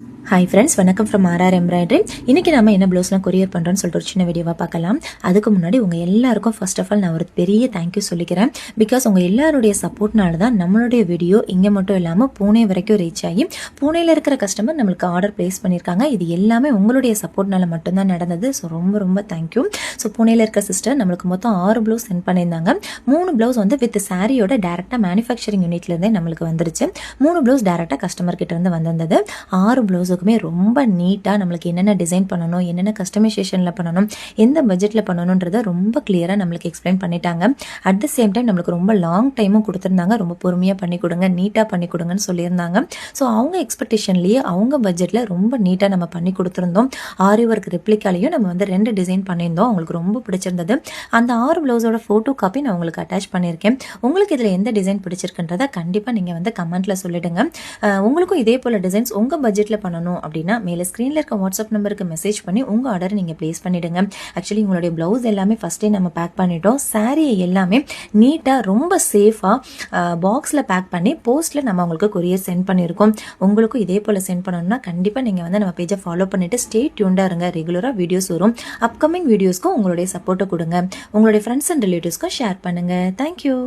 Hi friends, வணக்கம் from RR embroidery. இன்றைக்கி நம்ம என்ன ப்ளவுஸ்லாம் கொரியர் பண்ணுறோன்னு சொல்லிட்டு ஒரு சின்ன வீடியோவாக பார்க்கலாம். அதுக்கு முன்னாடி உங்கள் எல்லாருக்கும் ஃபர்ஸ்ட் ஆஃப் ஆல் நான் ஒரு பெரிய தேங்க்யூ சொல்லிக்கிறேன். பிகாஸ் உங்கள் எல்லாருடைய சப்போர்ட்னால தான் நம்மளுடைய வீடியோ இங்கே மட்டும் இல்லாமல் பூனே வரைக்கும் ரீச் ஆகி பூனேயில் இருக்கிற கஸ்டமர் நம்மளுக்கு ஆர்டர் ப்ளேஸ் பண்ணியிருக்காங்க. இது எல்லாமே உங்களுடைய சப்போர்ட்னால மட்டும்தான் நடந்தது. ஸோ ரொம்ப ரொம்ப தேங்க்யூ. ஸோ பூனேயில் இருக்க சிஸ்டர் நம்மளுக்கு மொத்தம் 6 ப்ளவுஸ் சென்ட் பண்ணியிருந்தாங்க. 3 ப்ளவுஸ் வந்து வித் சாரியோட டேரெக்டாக மேனுஃபேக்சரிங் யூனிட்லேருந்தே நம்மளுக்கு வந்துருச்சு. 3 ப்ளவுஸ் டேரெக்டாக கஸ்டமர் கிட்ட இருந்து வந்திருந்தது. 6 ப்ளவுஸ் ரொம்ப நீட்டாக நம்மளுக்கு என்னென்ன டிசைன் பண்ணணும், என்னென்ன கஸ்டமைசேஷனில் பண்ணணும், எந்த பட்ஜெட்டில் பண்ணணுன்றதை ரொம்ப கிளியராக நம்மளுக்கு எக்ஸ்பிளைன் பண்ணிட்டாங்க. அட் த சேம் டைம் நம்மளுக்கு ரொம்ப லாங் டைமும் கொடுத்துருந்தாங்க. ரொம்ப பொறுமையாக பண்ணி கொடுங்க, நீட்டாக பண்ணி கொடுங்கன்னு சொல்லியிருந்தாங்க. ஸோ அவங்க எக்ஸ்பெக்டேஷன்லேயே அவங்க பட்ஜெட்டில் ரொம்ப நீட்டாக நம்ம பண்ணி கொடுத்துருந்தோம். ஆரி ஒர்க் ரெப்ளிகாலையும் நம்ம வந்து 2 டிசைன் பண்ணியிருந்தோம். அவங்களுக்கு ரொம்ப பிடிச்சிருந்தது. அந்த 6 ப்ளவுஸோட ஃபோட்டோ காப்பி நான் உங்களுக்கு அட்டாச் பண்ணியிருக்கேன். உங்களுக்கு இதில் எந்த டிசைன் பிடிச்சிருக்குன்றதை கண்டிப்பாக நீங்கள் வந்து கமெண்ட்டில் சொல்லிவிடுங்க. உங்களுக்கும் இதே போல் டிசைன்ஸ் உங்கள் பட்ஜெட்டில் பண்ணணும் அப்படின்னா மேலே ஸ்க்ரீனில் இருக்க வாட்ஸ்அப் நம்பருக்கு மெசேஜ் பண்ணி உங்கள் ஆர்டரை நீங்கள் ப்ளேஸ் பண்ணிவிடுங்க. ஆக்சுவலி உங்களுடைய ப்ளவுஸ் எல்லாமே ஃபஸ்ட்டே நம்ம பேக் பண்ணிட்டோம். சாரியை எல்லாமே நீட்டாக ரொம்ப சேஃபாக பாக்ஸில் பேக் பண்ணி போஸ்ட்டில் நம்ம உங்களுக்கு கொரியர் சென்ட் பண்ணியிருக்கோம். உங்களுக்கும் இதே போல் சென்ட் பண்ணணும்னா கண்டிப்பாக நீங்கள் வந்து நம்ம பேஜை ஃபாலோ பண்ணிவிட்டு ஸ்டே டியூன்டாக இருங்க. ரெகுலராக வீடியோஸ் வரும். அப்கமிங் வீடியோஸ்க்கும் உங்களுடைய சப்போர்ட்டை கொடுங்க. உங்களுடைய ஃப்ரெண்ட்ஸ் அண்ட் ரிலேட்டிவ்ஸ்க்கும் ஷேர் பண்ணுங்கள். தேங்க்யூ.